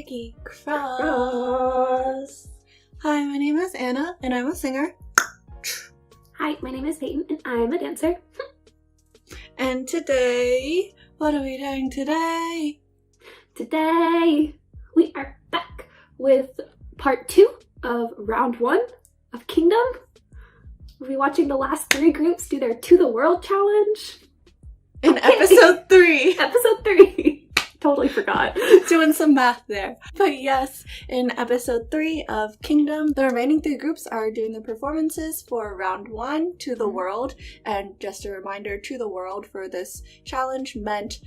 Sticky Cross. Hi, my name is Anna, and I'm a singer. Hi, my name is Peyton, and I'm a dancer. And today, what are we doing today? Today, we are back with part 2 of round 1 of Kingdom. We'll be watching the last 3 groups do their To the World challenge. In episode 3. Episode 3. Totally forgot. Doing some math there. But yes, in episode 3 of Kingdom, the remaining 3 groups are doing the performances for round 1, To the World. And just a reminder, To the World for this challenge meant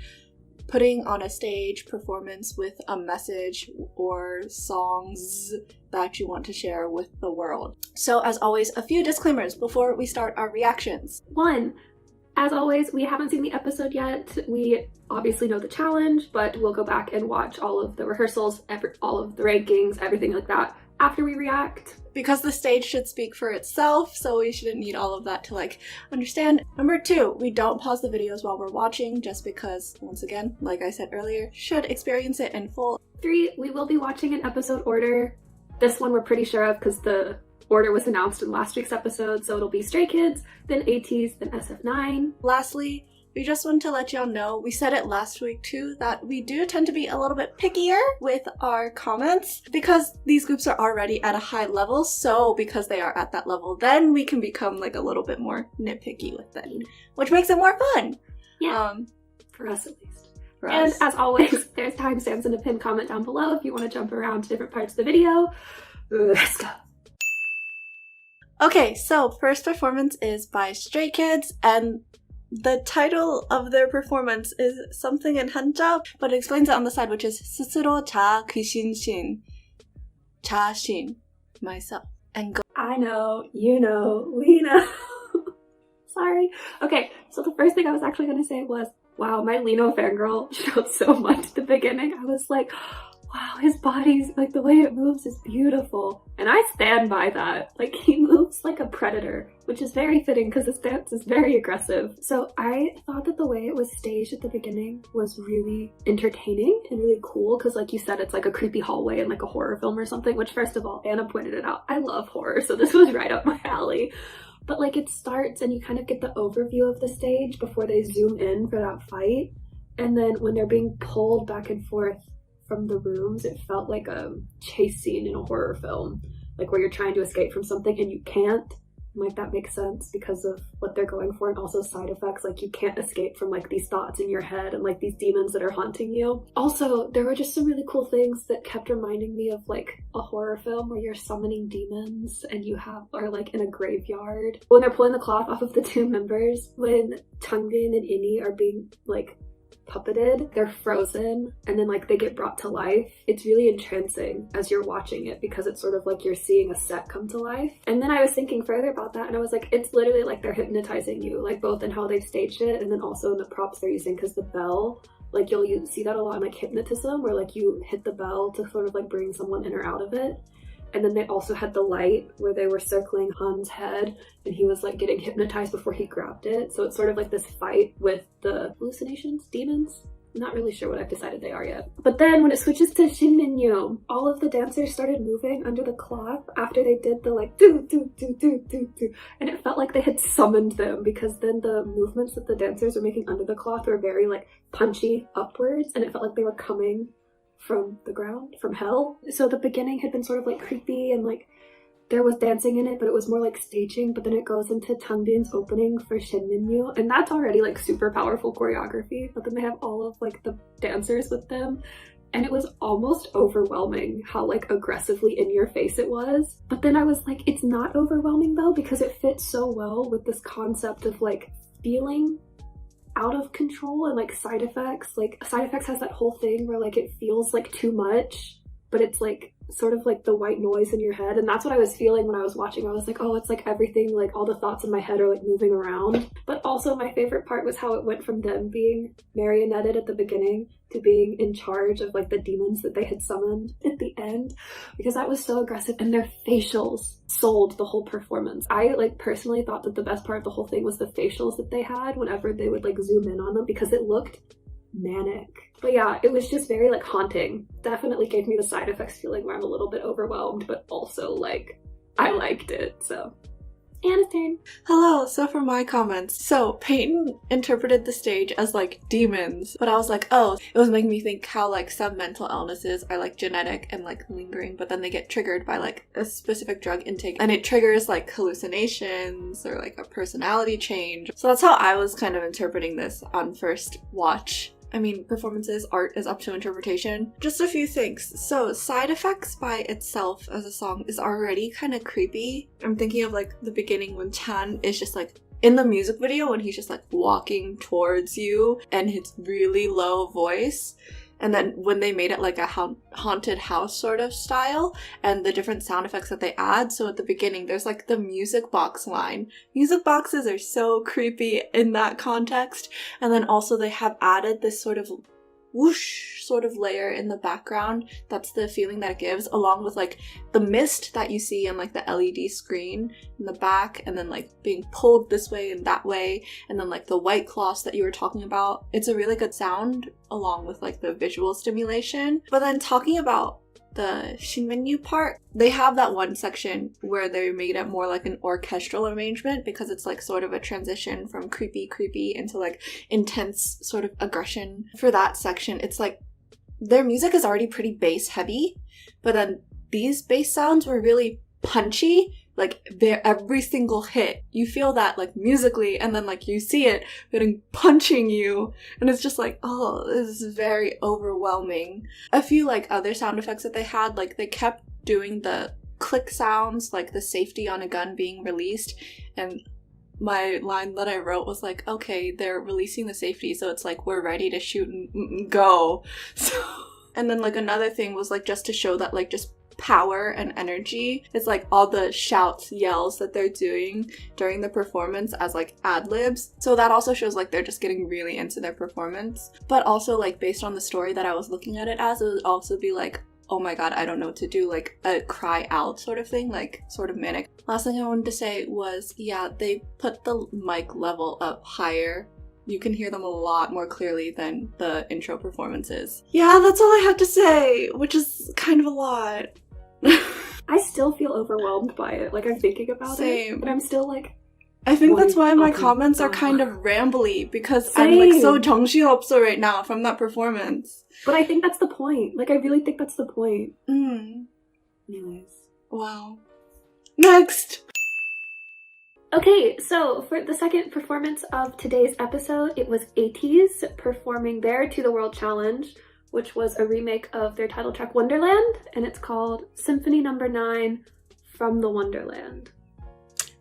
putting on a stage performance with a message or songs that you want to share with the world. So as always, a few disclaimers before we start our reactions. 1. As always, we haven't seen the episode yet. We obviously know the challenge, but we'll go back and watch all of the rehearsals, all of the rankings, everything like that after we react. Because the stage should speak for itself, so we shouldn't need all of that to understand. Number 2, we don't pause the videos while we're watching just because, once again, like I said earlier, should experience it in full. 3, we will be watching in episode order. This one we're pretty sure of because the order was announced in last week's episode, so it'll be Stray Kids, then ATEEZ, then SF9. Lastly, we just want to let y'all know, we said it last week too, that we do tend to be a little bit pickier with our comments because these groups are already at a high level, so because they are at that level, then we can become a little bit more nitpicky with them, which makes it more fun. Yeah, for us at least. And as always, there's timestamps in a pinned comment down below if you want to jump around to different parts of the video. Let's go. Okay, so first performance is by Stray Kids, and the title of their performance is something in Hanja, but it explains it on the side, which is 스스로 자 귀신신, 자신, myself, and go. I know, you know, we know. Sorry. Okay, so the first thing I was actually going to say was, wow, my Lino fangirl showed so much at the beginning. I was like, wow, his body's, the way it moves is beautiful. And I stand by that. He moves like a predator, which is very fitting because his dance is very aggressive. So I thought that the way it was staged at the beginning was really entertaining and really cool because, like you said, it's like a creepy hallway in a horror film or something, which, first of all, Anna pointed it out. I love horror, so this was right up my alley. But it starts and you kind of get the overview of the stage before they zoom in for that fight. And then when they're being pulled back and forth from the rooms, it felt like a chase scene in a horror film, where you're trying to escape from something and you can't. That makes sense because of what they're going for, and also side effects, you can't escape from these thoughts in your head and these demons that are haunting you. Also, there were just some really cool things that kept reminding me of a horror film where you're summoning demons and you are in a graveyard. When they're pulling the cloth off of the 2 members, when Changbin and Inni are being puppeted, they're frozen, and then they get brought to life. It's really entrancing as you're watching it because it's sort of you're seeing a set come to life. And then I was thinking further about that, and I was it's literally they're hypnotizing you, both in how they've staged it and then also in the props they're using, because the bell, you'll see that a lot in hypnotism where you hit the bell to sort of bring someone in or out of it. And then they also had the light where they were circling Han's head and he was getting hypnotized before he grabbed it. So it's sort of this fight with the hallucinations, demons. I'm not really sure what I've decided they are yet. But then when it switches to Shinminyo, all of the dancers started moving under the cloth after they did the do, do, do, do, do, do. And it felt like they had summoned them, because then the movements that the dancers were making under the cloth were very punchy upwards, and it felt like they were coming from the ground, from hell. So the beginning had been sort of creepy and there was dancing in it, but it was more staging. But then it goes into Changbin's opening for Shinminyo, and that's already super powerful choreography. But then they have all of the dancers with them, and it was almost overwhelming how aggressively in your face it was. But then I was it's not overwhelming though, because it fits so well with this concept of feeling out of control and side effects. Side effects has that whole thing where it feels too much, but it's sort of the white noise in your head, and that's what I was feeling when I was watching. I was oh, it's everything, all the thoughts in my head are moving around. But also my favorite part was how it went from them being marionetted at the beginning to being in charge of the demons that they had summoned at the end, because that was so aggressive, and their facials sold the whole performance. I personally thought that the best part of the whole thing was the facials that they had whenever they would zoom in on them, because it looked manic. But yeah, it was just very like haunting. Definitely gave me the side effects feeling where I'm a little bit overwhelmed, but also like I liked it. So Anna's turn. Hello, so for my comments, so Peyton interpreted the stage as like demons, but I was like, oh, it was making me think how like some mental illnesses are like genetic and like lingering, but then they get triggered by like a specific drug intake and it triggers like hallucinations or like a personality change. So that's how I was kind of interpreting this on first watch. I mean, performances, art is up to interpretation. Just a few things. So, Side Effects by itself as a song is already kind of creepy. I'm thinking of like the beginning when Chan is just like in the music video when he's just like walking towards you and his really low voice. And then when they made it like a haunted house sort of style and the different sound effects that they add. So at the beginning, there's like the music box line. Music boxes are so creepy in that context. And then also they have added this sort of whoosh sort of layer in the background. That's the feeling that it gives, along with like the mist that you see on like the LED screen in the back, and then like being pulled this way and that way, and then like the white cloths that you were talking about. It's a really good sound along with like the visual stimulation. But then talking about the Shinmenu part, they have that one section where they made it more like an orchestral arrangement because it's like sort of a transition from creepy into like intense sort of aggression. For that section, it's like their music is already pretty bass heavy, but then these bass sounds were really punchy. Like every single hit, you feel that like musically, and then like you see it punching you, and it's just like, oh, this is very overwhelming. A few like other sound effects that they had, like they kept doing the click sounds, like the safety on a gun being released, and my line that I wrote was like, okay, they're releasing the safety, so it's like we're ready to shoot and go. So, and then like another thing was like just to show that like just power and energy. It's like all the shouts, yells that they're doing during the performance as like ad-libs. So that also shows like they're just getting really into their performance. But also like based on the story that I was looking at it as, it would also be like, oh my god, I don't know what to do, like a cry out sort of thing, like sort of manic. Last thing I wanted to say was, yeah, they put the mic level up higher. You can hear them a lot more clearly than the intro performances. Yeah, that's all I have to say, which is kind of a lot. I still feel overwhelmed by it. Like I'm thinking about it, but I'm still like, I think that's why my comments are kind of rambly, because I'm like so 정신없어 right now from that performance. But I think that's the point. Like I really think that's the point. Anyways. Wow. Next! Okay, so for the second performance of today's episode, it was ATEEZ performing their To The World Challenge, which was a remake of their title track Wonderland, and it's called Symphony No. 9 from the Wonderland.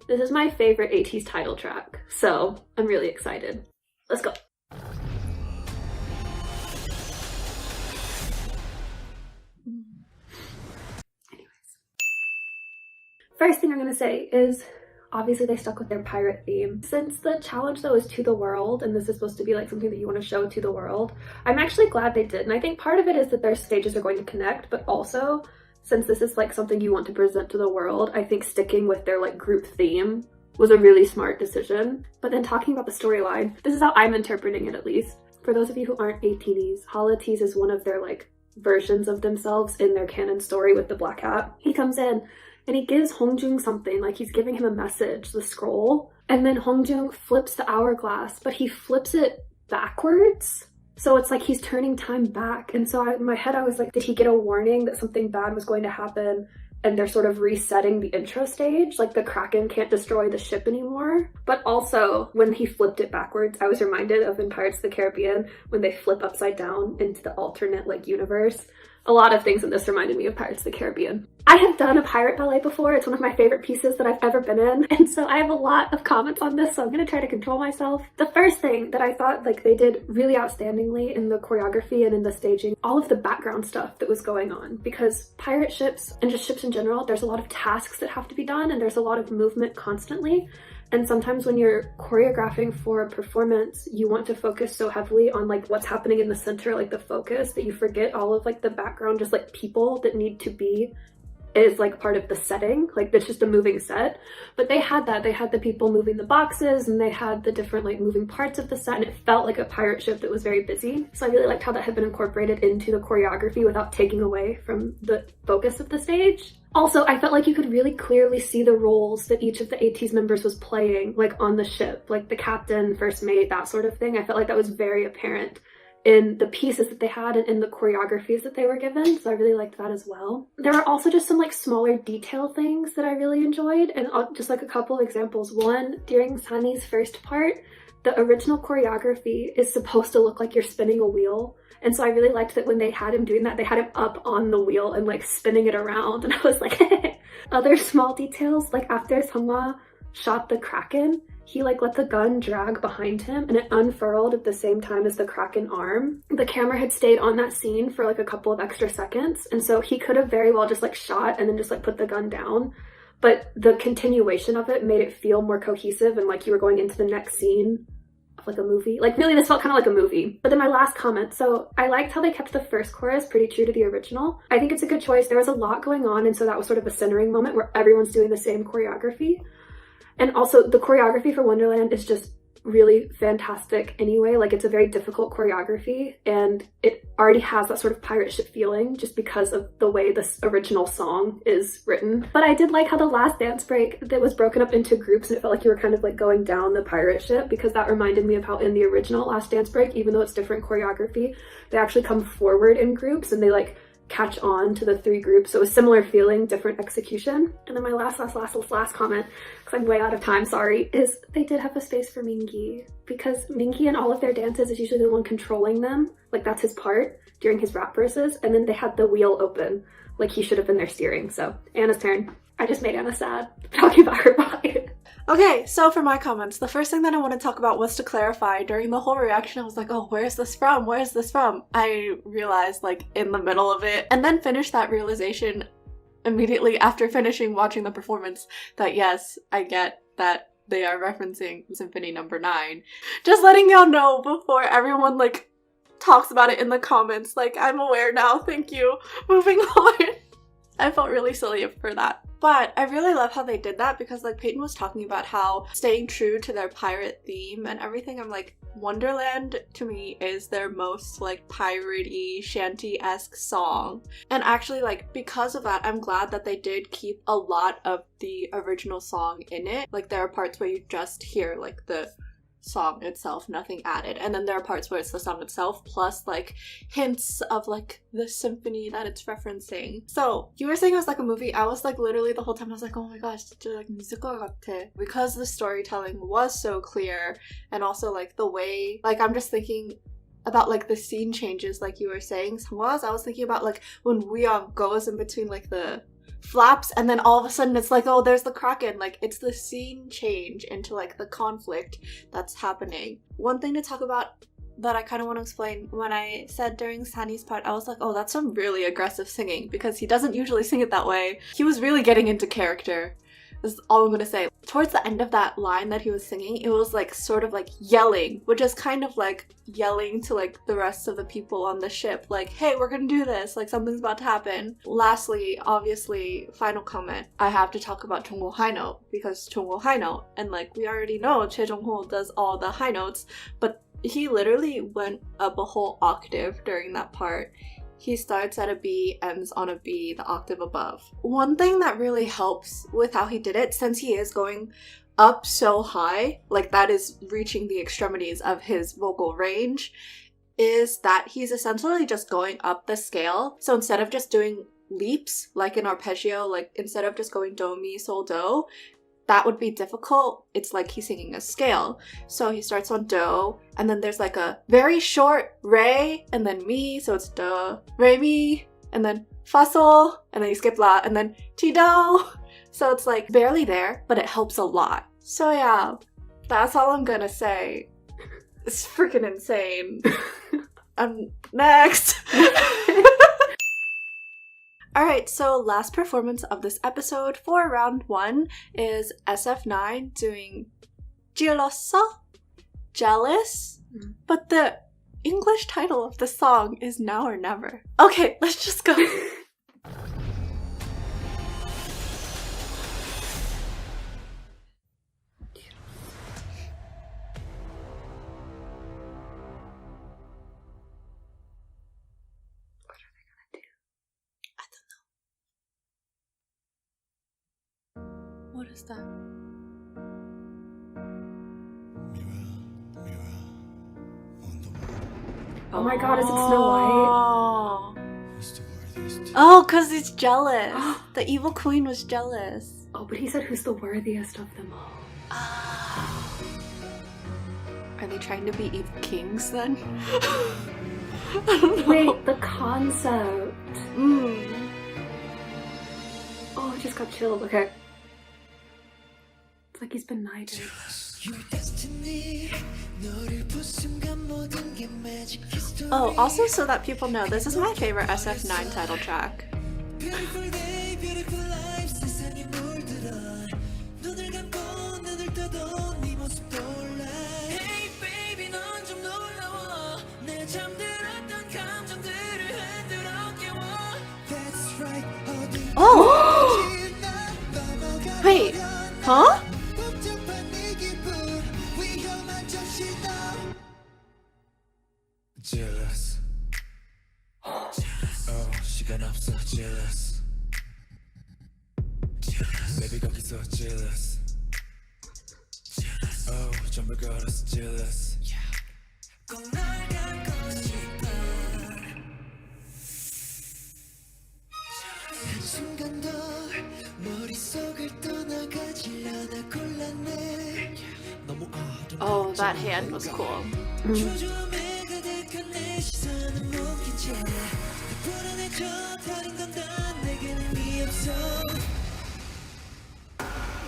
This is my favorite ATEEZ title track, so I'm really excited. Let's go. Anyways. First thing I'm going to say is, obviously they stuck with their pirate theme. Since the challenge though is to the world, and this is supposed to be like something that you want to show to the world, I'm actually glad they did. And I think part of it is that their stages are going to connect, but also since this is like something you want to present to the world, I think sticking with their like group theme was a really smart decision. But then talking about the storyline, this is how I'm interpreting it at least. For those of you who aren't ATEEZ, ATEEZ is one of their like versions of themselves in their canon story with the black hat. He comes in and he gives Hongjung something, like he's giving him a message, the scroll. And then Hongjung flips the hourglass, but he flips it backwards. So it's like he's turning time back. And so in my head, I was like, did he get a warning that something bad was going to happen? And they're sort of resetting the intro stage, like the Kraken can't destroy the ship anymore. But also, when he flipped it backwards, I was reminded of in Pirates of the Caribbean, when they flip upside down into the alternate like universe. A lot of things in this reminded me of Pirates of the Caribbean. I have done a pirate ballet before. It's one of my favorite pieces that I've ever been in. And so I have a lot of comments on this, so I'm going to try to control myself. The first thing that I thought like they did really outstandingly in the choreography and in the staging, all of the background stuff that was going on. Because pirate ships and just ships in general, there's a lot of tasks that have to be done and there's a lot of movement constantly. And sometimes when you're choreographing for a performance, you want to focus so heavily on like what's happening in the center, like the focus, that you forget all of like the background, just like people that need to be is like part of the setting, like it's just a moving set. But they had that. They had the people moving the boxes, and they had the different like moving parts of the set, and it felt like a pirate ship that was very busy. So I really liked how that had been incorporated into the choreography without taking away from the focus of the stage. Also, I felt like you could really clearly see the roles that each of the ATEEZ members was playing, like on the ship, like the captain, first mate, that sort of thing. I felt like that was very apparent in the pieces that they had and in the choreographies that they were given, so I really liked that as well. There were also just some like smaller detail things that I really enjoyed, and just like a couple of examples. One, during Sunny's first part, the original choreography is supposed to look like you're spinning a wheel, and so I really liked that when they had him doing that, they had him up on the wheel and like spinning it around, and I was like Other small details, like after Seonghwa shot the Kraken, he like let the gun drag behind him and it unfurled at the same time as the Kraken arm. The camera had stayed on that scene for like a couple of extra seconds, and so he could have very well just like shot and then just like put the gun down, but the continuation of it made it feel more cohesive and like you were going into the next scene of like a movie. Like really, this felt kind of like a movie. But then my last comment, so I liked how they kept the first chorus pretty true to the original. I think it's a good choice. There was a lot going on, and so that was sort of a centering moment where everyone's doing the same choreography. And also the choreography for Wonderland is just really fantastic anyway. Like it's a very difficult choreography, and it already has that sort of pirate ship feeling just because of the way this original song is written. But I did like how the last dance break that was broken up into groups, and it felt like you were kind of like going down the pirate ship, because that reminded me of how in the original last dance break, even though it's different choreography, they actually come forward in groups and they like catch on to the three groups. So a similar feeling, different execution. And then my last comment, because I'm way out of time, sorry, is they did have a space for Mingi, because Mingi in all of their dances is usually the one controlling them. Like that's his part during his rap verses. And then they had the wheel open, like he should have been there steering. So Anna's turn. I just made Anna sad talking about her body. Okay, so for my comments, the first thing that I want to talk about was to clarify. During the whole reaction, I was like, oh, where's this from? Where's this from? I realized like in the middle of it, and then finished that realization immediately after finishing watching the performance that yes, I get that they are referencing Symphony No. 9. Just letting y'all know before everyone like talks about it in the comments. Like, I'm aware now, thank you. Moving on. I felt really silly for that. But I really love how they did that, because like Peyton was talking about how staying true to their pirate theme and everything, I'm like, Wonderland to me is their most like piratey, shanty-esque song. And actually like because of that, I'm glad that they did keep a lot of the original song in it. Like there are parts where you just hear like the song itself, nothing added, and then there are parts where it's the song itself plus like hints of like the symphony that it's referencing. So you were saying it was like a movie. I was like literally the whole time I was like, oh my gosh, 진짜 like musical 같아, because the storytelling was so clear, and also like the way, like I'm just thinking about like the scene changes, like you were saying, Seonghwa's, I was thinking about like when Woo-young goes in between like the flaps, and then all of a sudden it's like, oh, there's the Kraken. Like it's the scene change into like the conflict that's happening. One thing to talk about that I kind of want to explain, when I said during Sunny's part, I was like, oh, that's some really aggressive singing, because he doesn't usually sing it that way. He was really getting into character. This is all I'm gonna say. Towards the end of that line that he was singing, it was like sort of like yelling, which is kind of like yelling to like the rest of the people on the ship, like, hey, we're gonna do this, like something's about to happen. Lastly, obviously, final comment, I have to talk about Jongho high note, because Jongho high note, and like we already know Choi Jong-ho does all the high notes, but he literally went up a whole octave during that part. He starts at a B, ends on a B, the octave above. One thing that really helps with how he did it, since he is going up so high, like that is reaching the extremities of his vocal range, is that he's essentially just going up the scale. So instead of just doing leaps, like an arpeggio, like instead of just going do, mi, sol, do, that would be difficult. It's like he's singing a scale. So he starts on do, and then there's like a very short re, and then mi, so it's do, re, mi, and then fa, sol, and then you skip la, and then ti, do. So it's like barely there, but it helps a lot. So yeah, that's all I'm gonna say. It's freaking insane. Next. Alright, so last performance of this episode for round 1 is SF9 doing Jealous, but the English title of the song is Now or Never. Okay, let's just go. What is that? Oh my god, is it Snow White? Oh, because he's jealous. The evil queen was jealous. Oh, but he said who's the worthiest of them all. Are they trying to be evil kings then? Wait, the concept. Oh, I just got chilled. Okay. It's like he's been knighted. Oh, also so that people know, this is my favorite SF9 title track. Oh! Wait, huh? Jealous. Oh, 시간 없어. Jealous. Baby 거기서 jealous. Oh, 전부 걸었어. Jealous. 꼭 널 갖고 싶어. 한순간도 머릿속을 떠나가질 않아 곤란해. Oh, that hand was cool.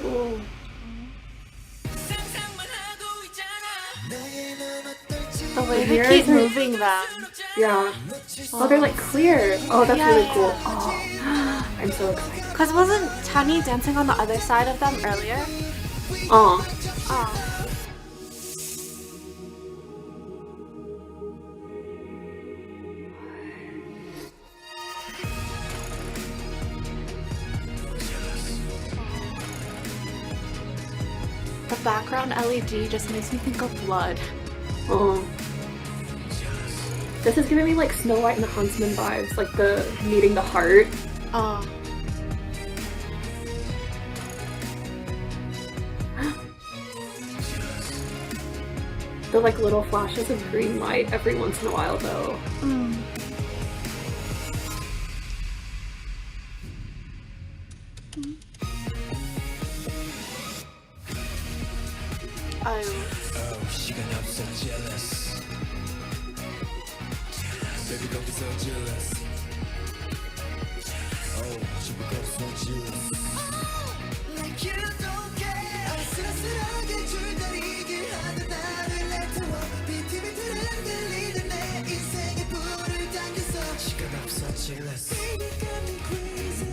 Oh. The way they keep moving them. Yeah. Oh, they're like clear. Oh, that's really cool. Oh, I'm so excited. Because wasn't Tani dancing on the other side of them earlier? Oh. Oh. The background LED just makes me think of blood. Oh. This is giving me like Snow White and the Huntsman vibes, like the meeting the heart. Oh. The like little flashes of green light every once in a while though. Oh. 시간 없어. Jealous. Baby 거기서 jealous. Oh, 전부 걸었어. Jealous. Like you don't care. 아슬아슬하게 줄다리기 하는 나를 내태워. 비틀비틀 흔들리는 내 인생의 불을 당겨서 시간 없어. Jealous. Baby got me crazy.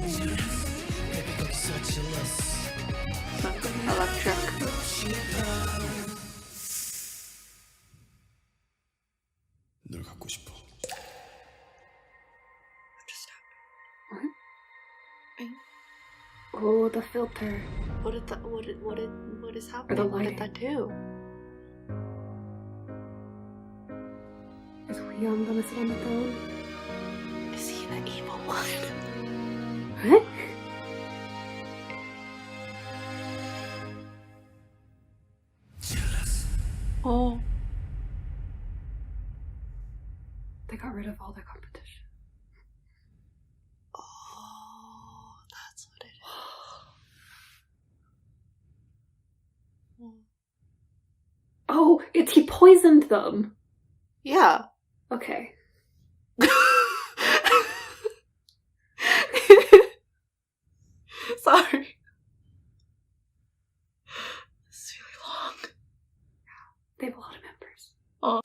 Baby 거기서 jealous. Electric. 널 갖고 싶어. Oh, the filter. What is happening? the What did lighting. that do? Is Leon gonna sit on the throne? Is he the evil one? What? Oh. They got rid of all the competition. Oh, that's what it is. Oh, he poisoned them. Yeah. Okay. Sorry. It's really long. They have a lot of members. Oh.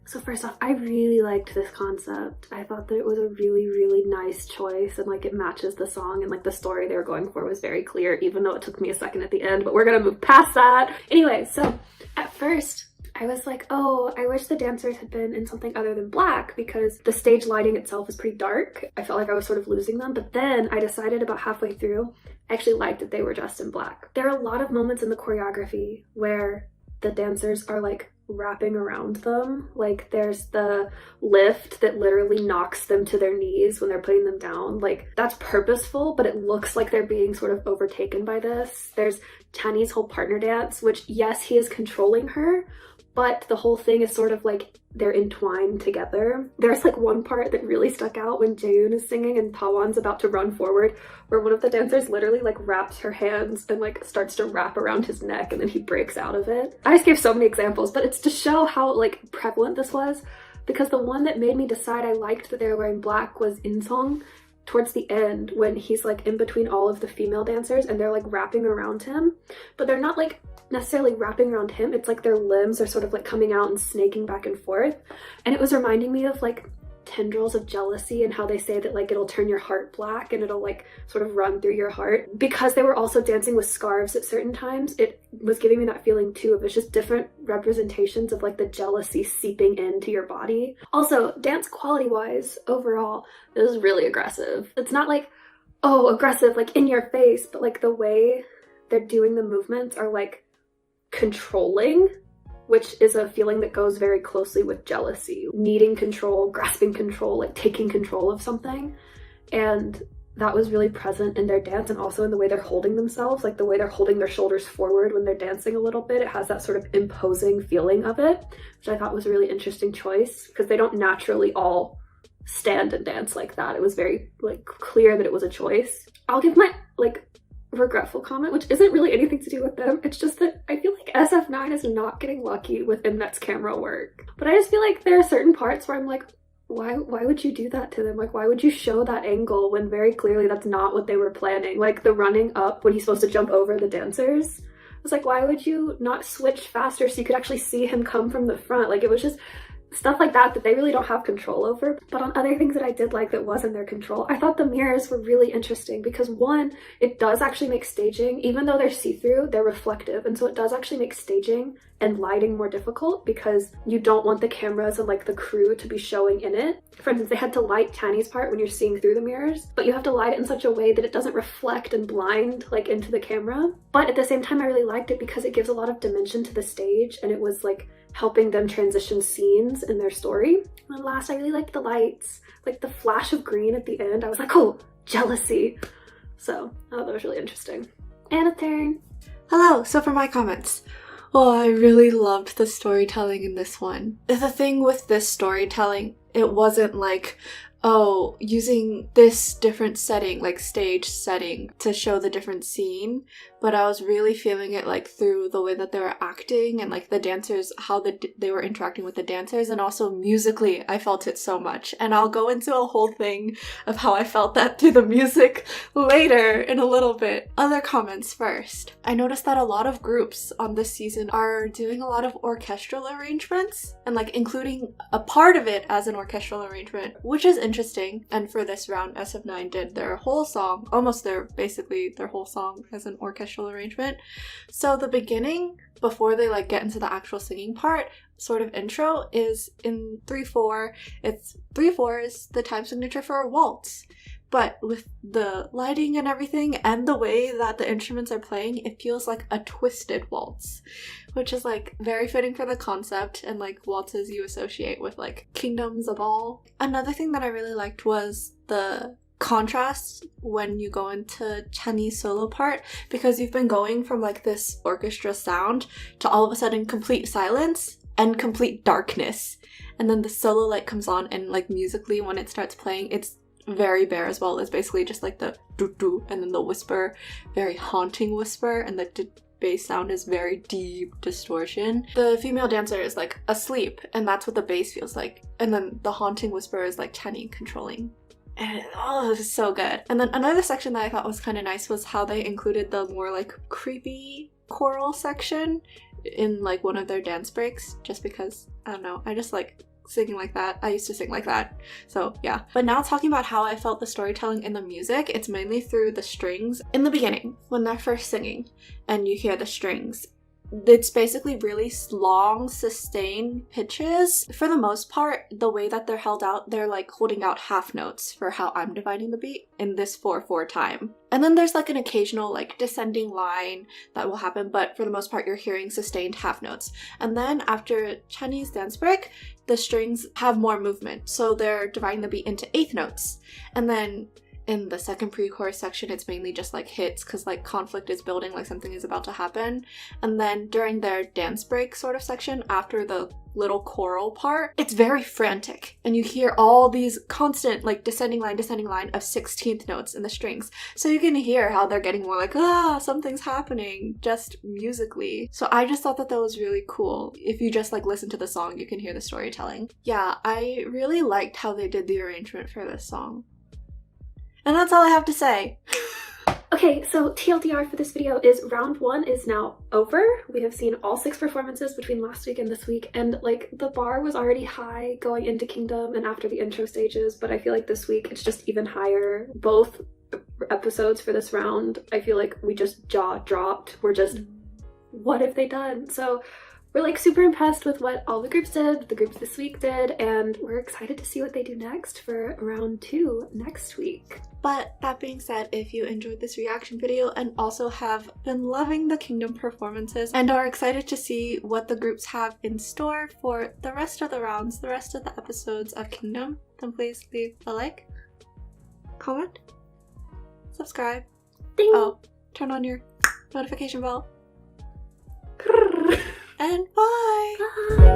So first off, I really liked this concept. I thought that it was a really, really nice choice and like it matches the song and like the story they were going for was very clear, even though it took me a second at the end, but we're gonna move past that. Anyway, so at first, I was like, oh, I wish the dancers had been in something other than black because the stage lighting itself is pretty dark. I felt like I was sort of losing them, but then I decided about halfway through, I actually liked that they were dressed in black. There are a lot of moments in the choreography where the dancers are like wrapping around them. Like there's the lift that literally knocks them to their knees when they're putting them down. Like that's purposeful, but it looks like they're being sort of overtaken by this. There's Chanye's whole partner dance, which yes, he is controlling her, but the whole thing is sort of like they're entwined together. There's like one part that really stuck out when Jaeyoon is singing and Taewon's about to run forward, where one of the dancers literally like wraps her hands and like starts to wrap around his neck and then he breaks out of it. I just gave so many examples, but it's to show how like prevalent this was, because the one that made me decide I liked that they were wearing black was Insong. Towards the end when he's like in between all of the female dancers and they're like wrapping around him, but they're not like necessarily wrapping around him. It's like their limbs are sort of like coming out and snaking back and forth. And it was reminding me of like tendrils of jealousy and how they say that like it'll turn your heart black and it'll like sort of run through your heart. Because they were also dancing with scarves at certain times, it was giving me that feeling too of it's just different representations of like the jealousy seeping into your body. Also, dance quality wise, overall, this is really aggressive. It's not like, oh, aggressive like in your face, but like the way they're doing the movements are like controlling, which is a feeling that goes very closely with jealousy, needing control, grasping control, like taking control of something. And that was really present in their dance and also in the way they're holding themselves, like the way they're holding their shoulders forward when they're dancing a little bit. It has that sort of imposing feeling of it, which I thought was a really interesting choice because they don't naturally all stand and dance like that. It was very like clear that it was a choice. I'll give my like regretful comment, which isn't really anything to do with them. It's just that I feel like SF9 is not getting lucky with Mnet's camera work. But I just feel like there are certain parts where I'm like, why would you do that to them? Like, why would you show that angle when very clearly that's not what they were planning? Like the running up when he's supposed to jump over the dancers. I was like, why would you not switch faster so you could actually see him come from the front? Like it was just stuff like that they really don't have control over. But on other things that I did like that was in their control, I thought the mirrors were really interesting because one, it does actually make staging, even though they're see-through, they're reflective, and so it does actually make staging and lighting more difficult because you don't want the cameras and like the crew to be showing in it. For instance, they had to light Chanye's part when you're seeing through the mirrors, but you have to light it in such a way that it doesn't reflect and blind like into the camera. But at the same time, I really liked it because it gives a lot of dimension to the stage and it was like helping them transition scenes in their story. And last, I really liked the lights, like the flash of green at the end. I was like, oh, jealousy. So I thought that was really interesting. Anna's turn. Hello, so for my comments. Oh, I really loved the storytelling in this one. The thing with this storytelling, it wasn't like, oh, using this different setting, like stage setting, to show the different scene, but I was really feeling it like through the way that they were acting and like the dancers, how they were interacting with the dancers, and also musically I felt it so much. And I'll go into a whole thing of how I felt that through the music later in a little bit. Other comments first. I noticed that a lot of groups on this season are doing a lot of orchestral arrangements and like including a part of it as an orchestral arrangement, which is interesting. And for this round, SF9 did their whole song, basically their whole song as an orchestral arrangement. So the beginning, before they like get into the actual singing part, sort of intro, is in 3/4. It's 3/4 is the time signature for a waltz. But with the lighting and everything and the way that the instruments are playing, it feels like a twisted waltz, which is like very fitting for the concept and like waltzes you associate with like kingdoms of all. Another thing that I really liked was the contrast when you go into Chanye's solo part, because you've been going from like this orchestra sound to all of a sudden complete silence and complete darkness, and then the solo light comes on and like musically when it starts playing, it's very bare as well. It's basically just like the doo-doo and then the whisper, very haunting whisper, and the bass sound is very deep distortion. The female dancer is like asleep and that's what the bass feels like, and then the haunting whisper is like Chanye controlling. And oh, this is so good. And then another section that I thought was kind of nice was how they included the more like creepy choral section in like one of their dance breaks, just because, I don't know, I just like singing like that. I used to sing like that, so yeah. But now talking about how I felt the storytelling in the music, it's mainly through the strings. In the beginning, when they're first singing and you hear the strings, it's basically really long, sustained pitches. For the most part, the way that they're held out, they're like holding out half notes for how I'm dividing the beat in this 4/4 time. And then there's like an occasional like descending line that will happen, but for the most part, you're hearing sustained half notes. And then after Chinese dance break, the strings have more movement. So they're dividing the beat into 1/8 notes. And then in the second pre-chorus section, it's mainly just like hits because like conflict is building, like something is about to happen. And then during their dance break sort of section, after the little choral part, it's very frantic and you hear all these constant like descending line of 16th notes in the strings. So you can hear how they're getting more like, something's happening just musically. So I just thought that that was really cool. If you just like listen to the song, you can hear the storytelling. Yeah, I really liked how they did the arrangement for this song. And that's all I have to say. Okay, so TLDR for this video is round 1 is now over. We have seen all 6 performances between last week and this week, and like the bar was already high going into Kingdom and after the intro stages, but I feel like this week it's just even higher. Both episodes for this round, I feel like we just jaw dropped. We're just, what have they done? So we're like super impressed with what all the groups did, the groups this week did, and we're excited to see what they do next for round 2 next week. But that being said, if you enjoyed this reaction video and also have been loving the Kingdom performances and are excited to see what the groups have in store for the rest of the rounds, the rest of the episodes of Kingdom, then please leave a like, comment, subscribe, Ding! turn on your notification bell. And bye! Bye!